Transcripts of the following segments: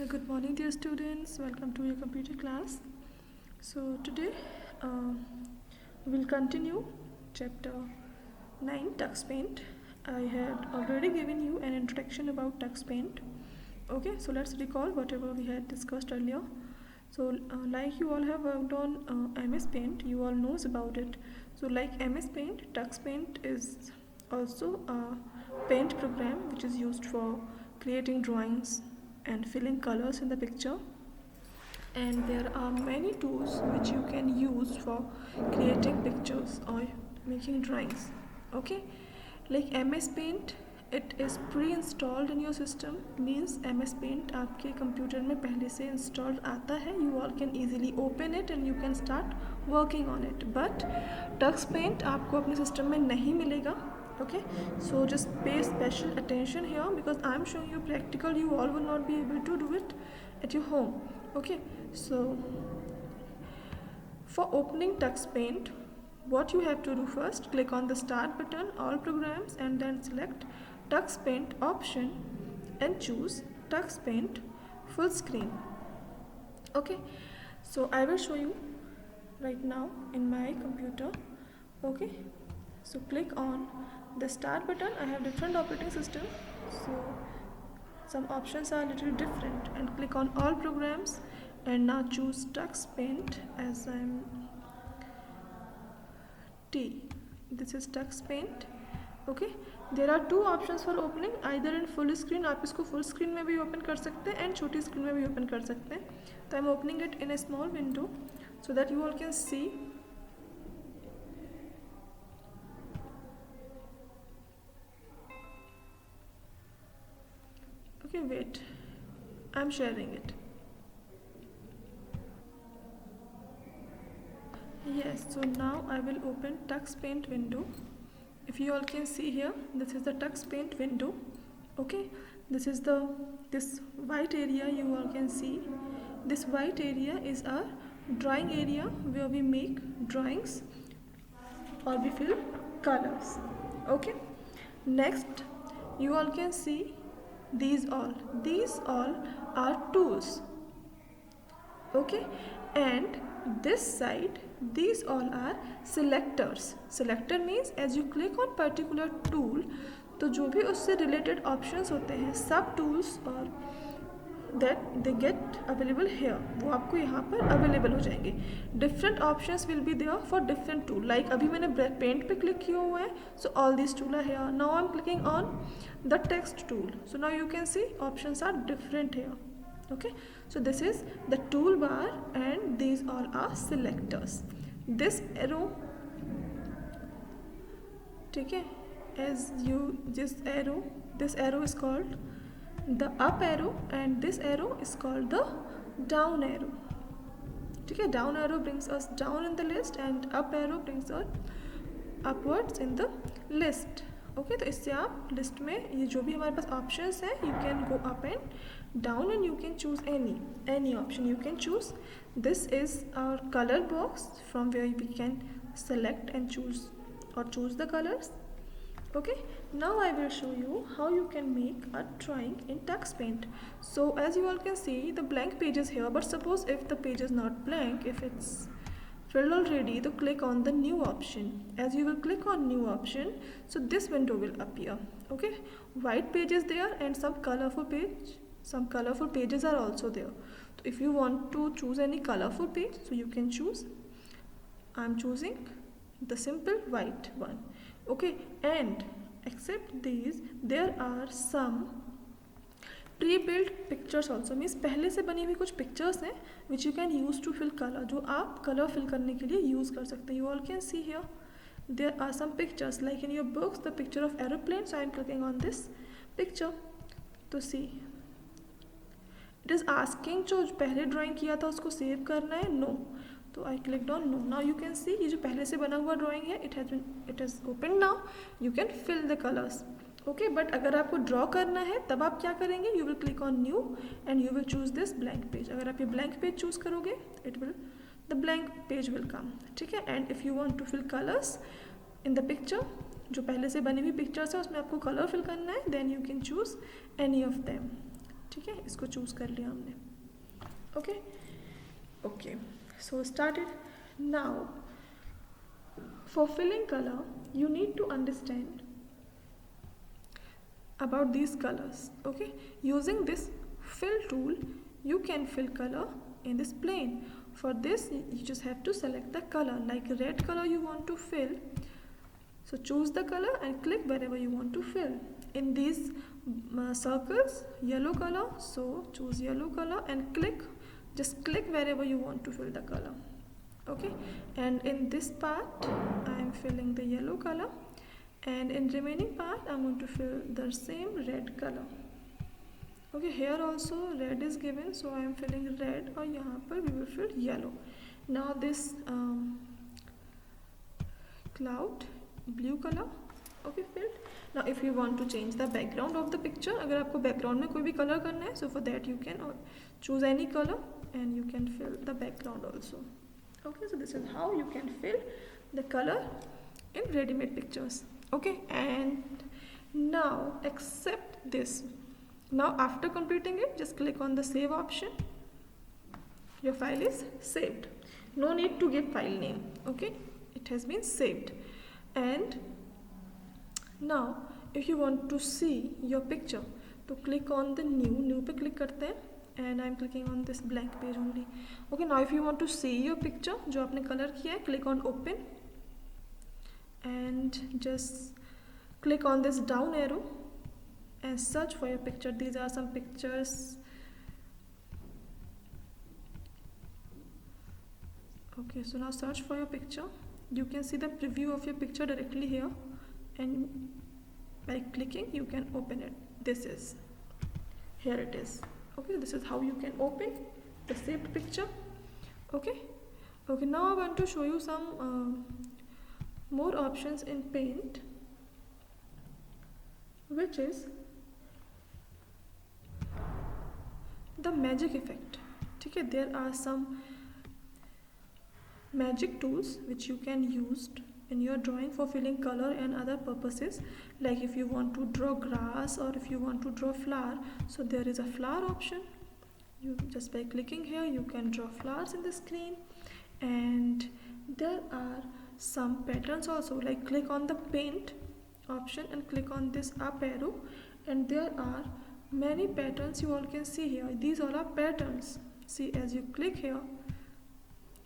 Good morning, dear students. Welcome to your computer class. So today we'll continue chapter 9, Tux Paint. I had already given you an introduction about Tux Paint. Okay, so let's recall whatever we had discussed earlier. So like you all have worked on MS Paint, you all knows about it. So like MS Paint, Tux Paint is also a paint program which is used for creating drawings and filling colors in the picture, and there are many tools which you can use for creating pictures or making drawings. Okay, like MS Paint, it is pre-installed in your system, means MS Paint आपके computer में पहले से installed आता है. You all can easily open it and you can start working on it. But Tux Paint आपको अपने system में नहीं मिलेगा. Okay, so just pay special attention here because I'm showing you practical. You all will not be able to do it at your home. Okay, so for opening Tux Paint, what you have to do first, click on the start button, all programs, and then select Tux Paint option and choose Tux Paint full screen. Okay, so I will show you right now in my computer. Okay, so click on the start button. I have different operating system, so some options are a little different, and click on all programs and now choose Tux Paint as I'm T. This is Tux Paint. Okay, there are two options for opening, either in full screen, आप इसको full screen में भी open कर सकते हैं and छोटी screen में भी open कर सकते हैं. तो I'm opening it in a small window so that you all can see. Okay, wait, I'm sharing it. Yes, so now I will open Tux Paint window. If you all can see here, this is the Tux Paint window. Okay, this is this white area you all can see. This white area is our drawing area where we make drawings or we fill colors. Okay, next you all can see these all are tools. Okay, and this side, these all are selectors. Selector means as you click on particular tool, तो जो भी उससे related options होते हैं, सब tools और that they get available here, वो आपको यहाँ पर available हो जाएंगे. Different options will be there for different tool. Like अभी मैंने paint पे click किया हुआ है, so all these tools are here. Now I'm clicking on the text tool, so now you can see options are different here. Okay, so this is the toolbar and these all are selectors. This arrow, ठीक है, this arrow is called the up arrow and this arrow is called the down arrow. ठीक है, down arrow brings us down in the list and up arrow brings us upwards in the list. Okay, तो इससे आप list में ये जो भी हमारे पास ऑप्शंस हैं, you can go up and down and you can choose any option you can choose. This is our colour box from where we can select and choose the colours. Okay, now I will show you how you can make a drawing in Tux Paint. So as you all can see, the blank page is here, but suppose if the page is not blank, if it's filled already, to click on the new option. As you will click on new option, so this window will appear. Okay, white page is there and some colorful pages are also there. So if you want to choose any colorful page, so you can choose. I'm choosing the simple white one. Okay, and except these there are some pre-built pictures also, means पहले से बनी हुई कुछ pictures हैं which you can use to fill color, जो आप color fill करने के लिए use कर सकते हैं. You all can see here there are some pictures like in your books the picture of aeroplane, so I am clicking on this picture to see. It is asking जो पहले drawing किया था उसको save करना है, no, तो I clicked on no. Now you can see ये जो पहले से बना हुआ drawing है, it has opened now. You can fill the colors. Okay, but अगर आपको draw करना है तब आप क्या करेंगे, you will click on new and you will choose this blank page. अगर आप ये blank page choose करोगे, the blank page will come. ठीक है, and if you want to fill colors in the picture, जो पहले से बनी हुई pictures है उसमें आपको color fill करना है, then you can choose any of them. ठीक है, इसको चूज़ कर लिया हमने. Okay okay, so started. Now for filling color you need to understand about these colors. Okay, using this fill tool you can fill color in this plane. For this you just have to select the color, like red color you want to fill, so choose the color and click wherever you want to fill. In these circles, yellow color, so choose yellow color and just click wherever you want to fill the color. Okay, and in this part I am filling the yellow color, and in remaining part I am going to fill the same red color. Okay, here also red is given, so I am filling red, और यहाँ पर we will fill yellow. Now this cloud, blue color, okay, filled. Now if you want to change the background of the picture, अगर आपको background में कोई भी color करना है, so for that you can choose any color and you can fill the background also. Okay, so this is how you can fill the color in ready-made pictures. Okay, and now accept this. Now after completing it, just click on the save option. Your file is saved. No need to give file name. Okay, it has been saved. And now if you want to see your picture, to click on the new पे click करते हैं, and I'm clicking on this blank page only. Okay, now if you want to see your picture जो आपने color किया है, click on open and just click on this down arrow and search for your picture. These are some pictures. Okay, so now search for your picture. You can see the preview of your picture directly here, and by clicking you can open it. Here it is. Okay, this is how you can open the saved picture. Okay, now I want to show you some more options in Paint, which is the magic effect. Okay, there are some magic tools which you can use in your drawing for filling color and other purposes, like if you want to draw grass or if you want to draw flower, so there is a flower option. You just by clicking here you can draw flowers in the screen, and there are some patterns also, like click on the paint option and click on this up arrow, and there are many patterns you all can see here. These all are patterns. See, as you click here,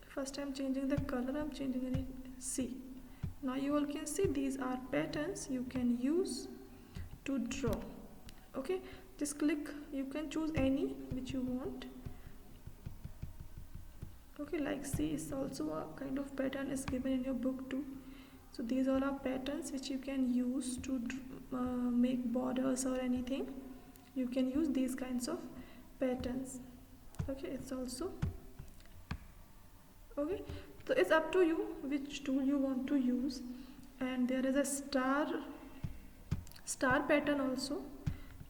first I'm changing the color, I'm changing it. See, now you all can see these are patterns you can use to draw. Okay, just click, you can choose any which you want. Okay, like see, it's also a kind of pattern is given in your book too. So these all are patterns which you can use to make borders or anything. You can use these kinds of patterns. Okay, it's also okay, so it's up to you which tool you want to use. And there is a star pattern also.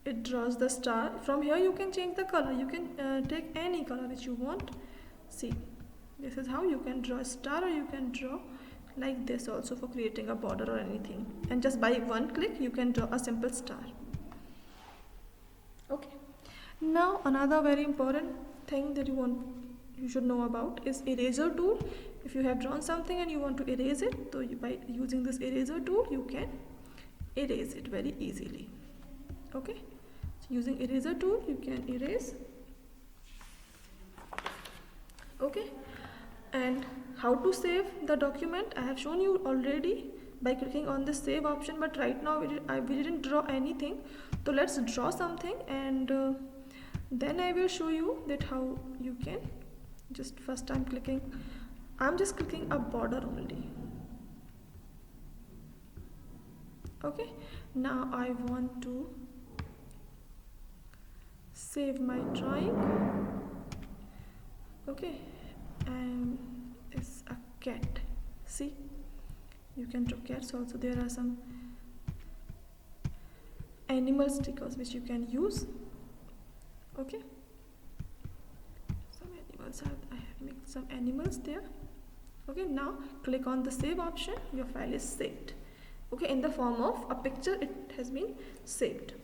It draws the star. From here you can change the color. You can take any color which you want. See, this is how you can draw a star, or you can draw like this also for creating a border or anything. And just by one click you can draw a simple star. Okay, now another very important thing that you should know about is eraser tool. If you have drawn something and you want to erase it, so by using this eraser tool you can erase it very easily. Okay, so using eraser tool you can erase. Okay, and how to save the document I have shown you already by clicking on the save option, but right now we didn't draw anything, so let's draw something, and then I will show you that how you can just first I'm just clicking a border only. Okay, now I want to save my drawing. Okay, and it's a cat. See, you can draw cats also. There are some animal stickers which you can use. Okay, some animals I have made some animals there. Okay, now click on the save option. Your file is saved. Okay, in the form of a picture it has been saved.